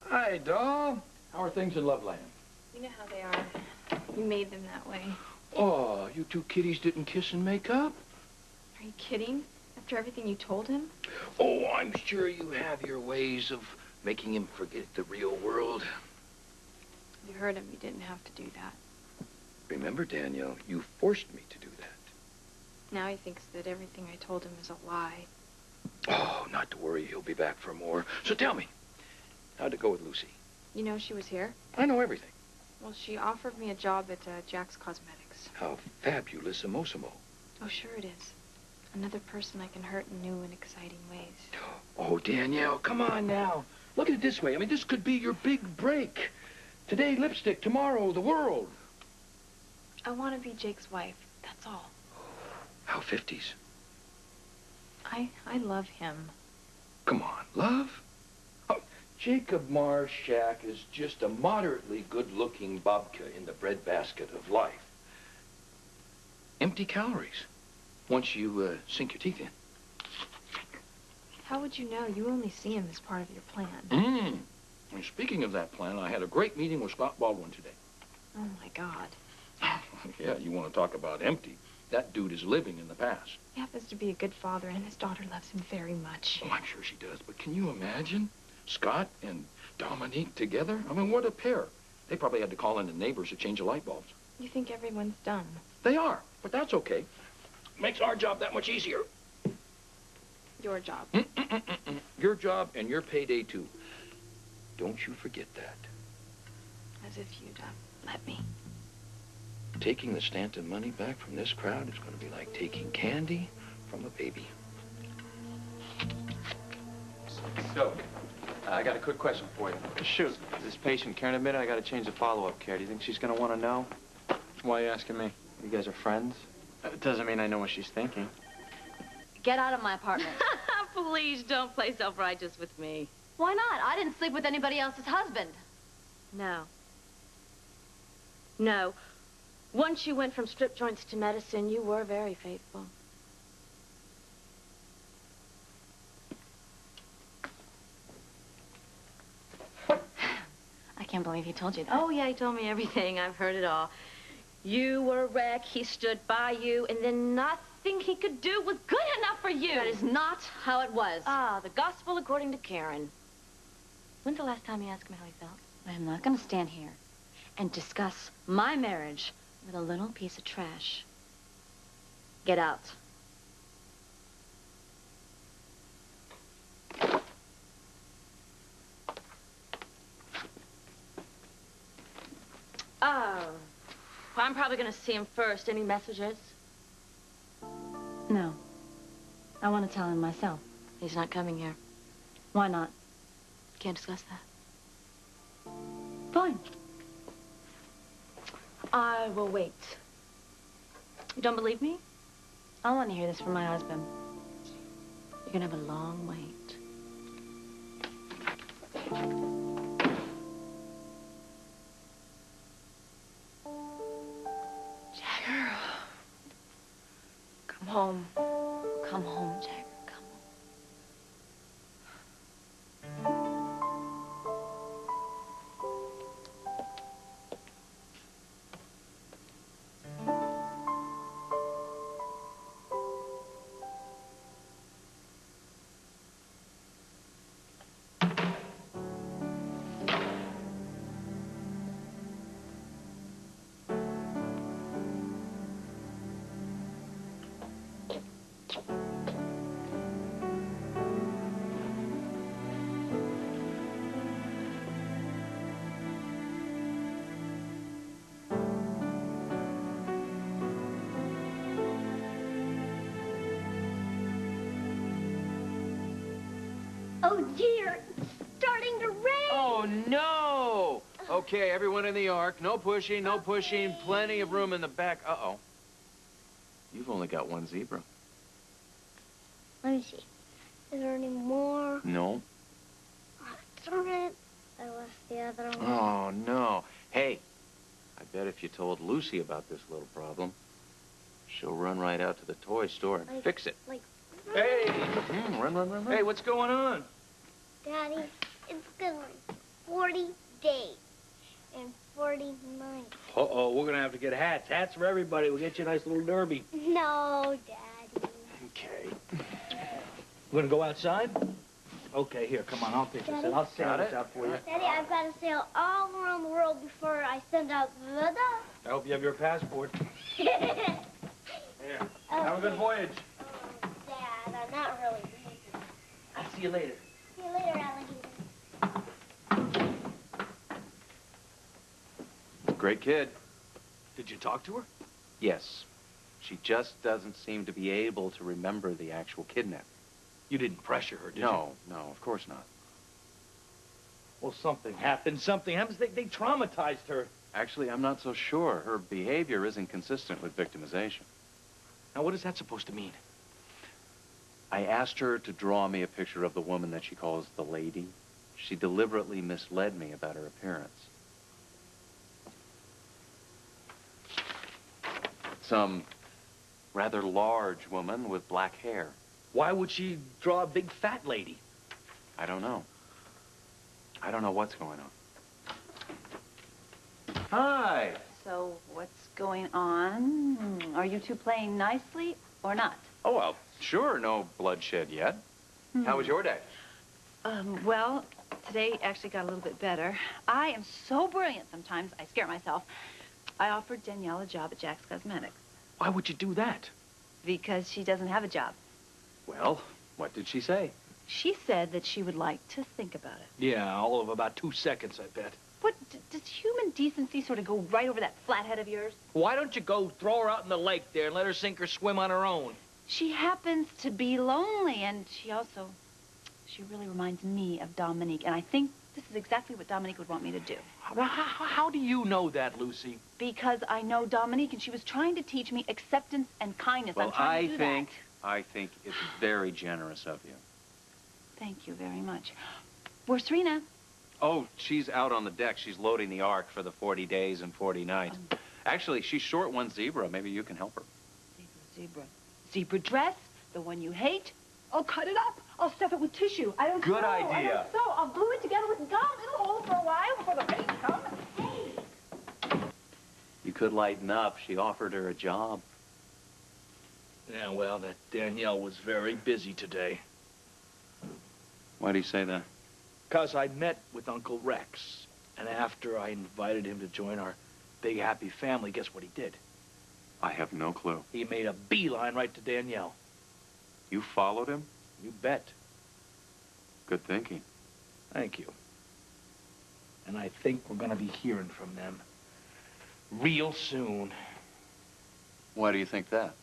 Hi, doll. How are things in Loveland? You know how they are. You made them that way. Oh, you two kitties didn't kiss and make up? Are you kidding? After everything you told him? Oh, I'm sure you have your ways of making him forget the real world. You hurt him. You didn't have to do that. Remember, Danielle, you forced me to do that. Now he thinks that everything I told him is a lie. Oh, not to worry. He'll be back for more. So tell me, how'd it go with Lucy? You know she was here? I know everything. Well, she offered me a job at Jack's Cosmetics. How fabulous-imo. Oh, sure it is. Another person I can hurt in new and exciting ways. Oh, Danielle, come on now. Look at it this way. I mean, this could be your big break. Today, lipstick. Tomorrow, the world. I want to be Jake's wife. That's all. How 50s? I love him. Come on, love? Oh, Jacob Marshak is just a moderately good-looking babka in the breadbasket of life. Empty calories once you sink your teeth in. How would you know? You only see him as part of your plan. And speaking of that plan, I had a great meeting with Scott Baldwin today. Oh, my God. Yeah, you want to talk about empty. That dude is living in the past. He happens to be a good father, and his daughter loves him very much. Oh, I'm sure she does. But can you imagine Scott and Dominique together? I mean, what a pair. They probably had to call in the neighbors to change the light bulbs. You think everyone's dumb? They are, but that's okay. Makes our job that much easier. Your job. Your job and your payday, too. Don't you forget that. As if you'd let me. Taking the Stanton money back from this crowd is going to be like taking candy from a baby. So, I got a quick question for you. Shoot. This patient, Karen admitted I got to change the follow-up care. Do you think she's going to want to know? Why are you asking me? You guys are friends? It doesn't mean I know what she's thinking. Get out of my apartment. Please don't play self-righteous with me. Why not? I didn't sleep with anybody else's husband. No. No. Once you went from strip joints to medicine, you were very faithful. I can't believe he told you that. Oh, yeah, he told me everything. I've heard it all. You were a wreck, he stood by you, and then nothing he could do was good enough for you. That is not how it was. Ah, the gospel according to Karen. When's the last time you asked him how he felt? I'm not going to stand here and discuss my marriage with a little piece of trash. Get out. Oh. Well, I'm probably going to see him first. Any messages? No. I want to tell him myself. He's not coming here. Why not? Can't discuss that. Fine. I will wait. You don't believe me? I want to hear this from my husband. You're going to have a long wait. Jagger. Come home. Come home, Jagger. Come home. Oh, dear. It's starting to rain. Oh, no! Okay, everyone in the ark. No pushing, no pushing. Plenty of room in the back. Uh-oh. You've only got one zebra. Let me see. Is there any more? No. Oh, darn it. I left the other one. Oh, no. Hey, I bet if you told Lucy about this little problem, she'll run right out to the toy store and fix it. Like, Hey! Run. Hey, Hey, what's going on? Daddy, it's going 40 40 days and 40 nights. Uh-oh, we're gonna have to get hats. Hats for everybody. We'll get you a nice little derby. No, Daddy. Okay. We're gonna go outside? Okay, here, come on, I'll take this in. I'll sail this out for you. Daddy, I've got to sail all around the world before I send out the dove. I hope you have your passport. Here. Have a good voyage. Oh, Dad, I'm not really busy. I'll see you later. See you later, alligator. Great kid. Did you talk to her? Yes. She just doesn't seem to be able to remember the actual kidnapping. You didn't pressure her, did you? No, of course not. Well, something happened. Something happens. They traumatized her. Actually, I'm not so sure. Her behavior isn't consistent with victimization. Now, what is that supposed to mean? I asked her to draw me a picture of the woman that she calls the lady. She deliberately misled me about her appearance. Some rather large woman with black hair. Why would she draw a big fat lady? I don't know. I don't know what's going on. Hi. So, what's going on? Are you two playing nicely or not? Oh, well, sure, no bloodshed yet. How was your day? Well, today actually got a little bit better. I am so brilliant sometimes, I scare myself. I offered Danielle a job at Jack's Cosmetics. Why would you do that? Because she doesn't have a job. Well, what did she say? She said that she would like to think about it. Yeah, all of about 2 seconds, I bet. What, does human decency sort of go right over that flathead of yours? Why don't you go throw her out in the lake there and let her sink or swim on her own? She happens to be lonely, and she really reminds me of Dominique, and I think this is exactly what Dominique would want me to do. How do you know that, Lucy? Because I know Dominique, and she was trying to teach me acceptance and kindness. Well, I'm trying to do that. I think it's very generous of you. Thank you very much. Where's Serena? Oh, she's out on the deck. She's loading the Ark for the 40 days and 40 nights. Actually, she's short one zebra. Maybe you can help her. Zebra. Zebra dress? The one you hate? I'll cut it up. I'll stuff it with tissue. I don't Good sew. idea. I don't sew. I'll glue it together with gum. It'll hold for a while before the rain comes. Hey! You could lighten up. She offered her a job. Yeah, well, that Danielle was very busy today. Why do you say that? 'Cause I met with Uncle Rex, and after I invited him to join our big happy family, guess what he did? I have no clue. He made a beeline right to Danielle. You followed him? You bet. Good thinking. Thank you. And I think we're gonna be hearing from them real soon. Why do you think that?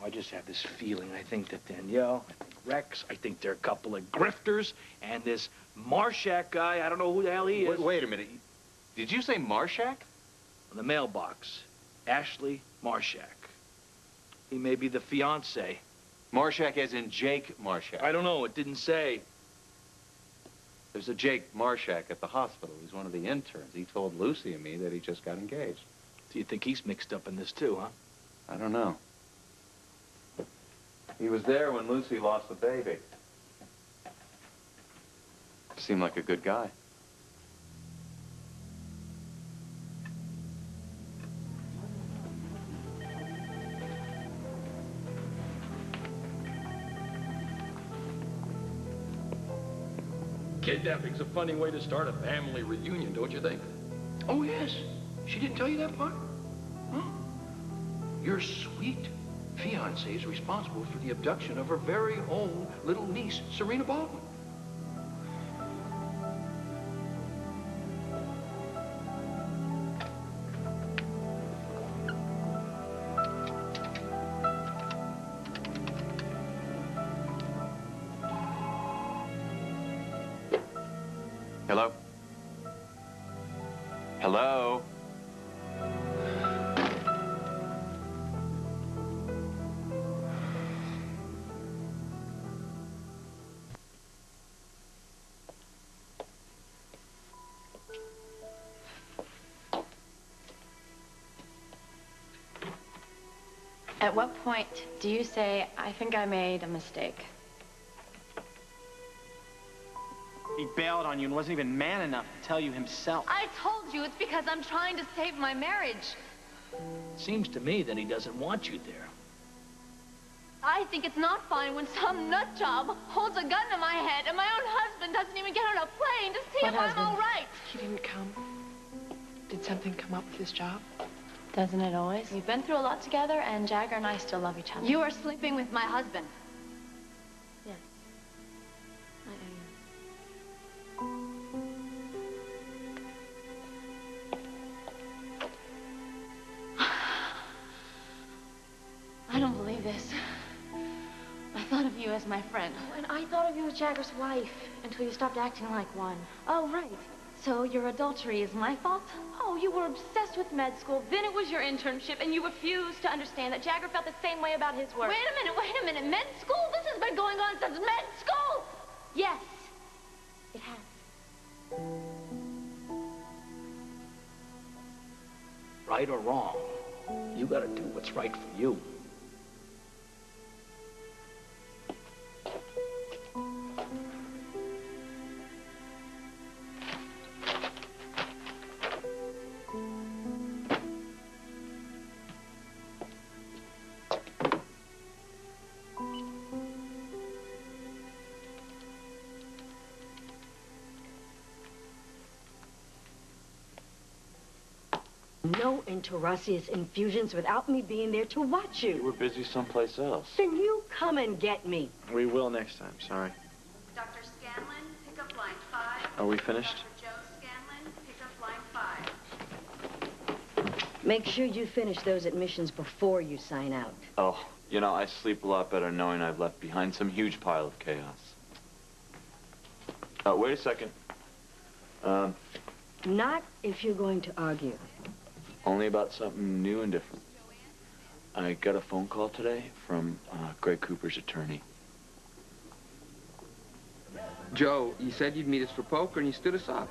I just have this feeling. I think that Danielle, I think Rex, I think they're a couple of grifters, and this Marshak guy, I don't know who the hell he is. Wait a minute. Did you say Marshak? On the mailbox, Ashley Marshak. He may be the fiancé. Marshak as in Jake Marshak. I don't know. It didn't say. There's a Jake Marshak at the hospital. He's one of the interns. He told Lucy and me that he just got engaged. Do you think he's mixed up in this too, huh? I don't know. He was there when Lucy lost the baby. Seemed like a good guy. Kidnapping's a funny way to start a family reunion, don't you think? Oh, yes. She didn't tell you that part? Huh? Your sweet fiancé is responsible for the abduction of her very own little niece, Serena Baldwin. Hello? Hello? At what point do you say, I think I made a mistake? He he bailed on you and wasn't even man enough to tell you himself. I told you it's because I'm trying to save my marriage. Seems to me that he doesn't want you there. I think it's not fine when some nut job holds a gun to my head and my own husband doesn't even get on a plane to see if I'm all right. He didn't come. Did something come up with his job? Doesn't it always? We've been through a lot together, and Jagger and I still love each other. You are sleeping with my husband. Yes. I am. I don't believe this. I thought of you as my friend. And I thought of you as Jagger's wife until you stopped acting like one. Oh, right. So your adultery is my fault? Oh, you were obsessed with med school, then it was your internship, and you refused to understand that Jagger felt the same way about his work. Wait a minute, med school? This has been going on since med school! Yes, it has. Right or wrong, you gotta do what's right for you. No Interosius infusions without me being there to watch you. We're busy someplace else. Then you come and get me. We will next time, sorry. Dr. Scanlon, pick up line 5. Are we finished? Dr. Joe Scanlon, pick up line 5. Make sure you finish those admissions before you sign out. Oh, you know, I sleep a lot better knowing I've left behind some huge pile of chaos. Wait a second. Not if you're going to argue. Only about something new and different. I got a phone call today from Greg Cooper's attorney. Joe, you said you'd meet us for poker and you stood us up.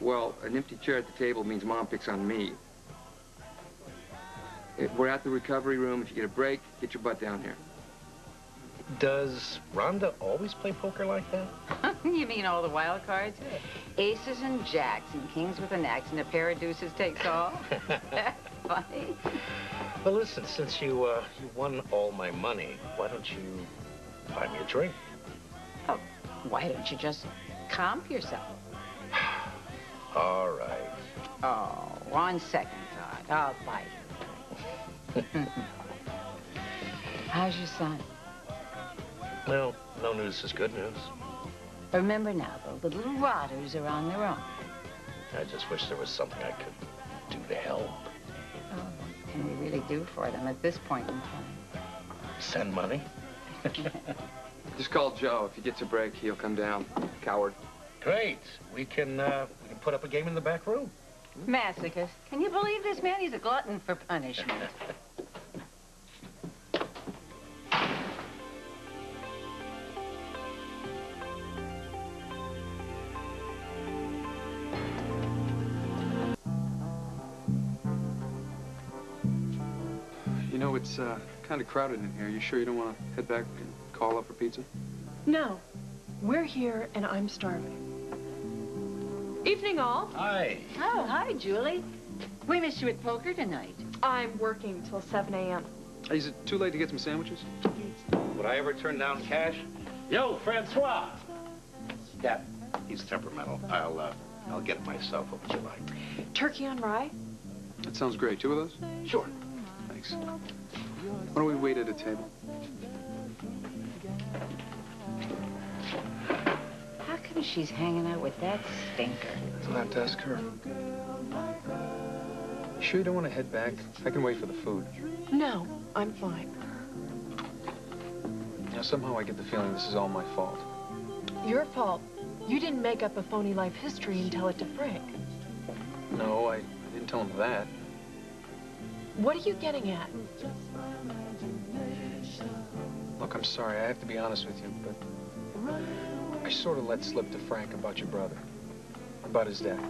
Well, an empty chair at the table means Mom picks on me. We're at the recovery room. If you get a break, get your butt down here. Does Rhonda always play poker like that? You mean all the wild cards? Aces and jacks and kings with an axe and a pair of deuces takes all? Funny. Well, listen, since you won all my money, why don't you buy me a drink? Oh, why don't you just comp yourself? All right. Oh, on second thought, I'll buy you. How's your son? Well, no news is good news. Remember now, the little rotters are on their own. I just wish there was something I could do to help. Oh, what can we really do for them at this point in time? Send money? Just call Joe. If he gets a break, he'll come down. Coward. Great. We can put up a game in the back room. Masochist. Can you believe this man? He's a glutton for punishment. You know, it's kind of crowded in here. You sure you don't want to head back and call up for pizza? No. We're here, and I'm starving. Evening, all. Hi. Oh, hi, Julie. We missed you at poker tonight. I'm working till 7 a.m. Is it too late to get some sandwiches? Would I ever turn down cash? Yo, Francois. Yeah, he's temperamental. I'll get it myself. What would you like? Turkey on rye? That sounds great. Two of those? Sure. Thanks. Why don't we wait at a table? How come she's hanging out with that stinker? I'll have to ask her. You sure you don't want to head back? I can wait for the food. No, I'm fine. You know, somehow I get the feeling this is all my fault. Your fault. You didn't make up a phony life history and tell it to Frank. No, I didn't tell him that. What are you getting at? Look, I'm sorry. I have to be honest with you, but I sort of let slip to Frank about your brother, about his dad.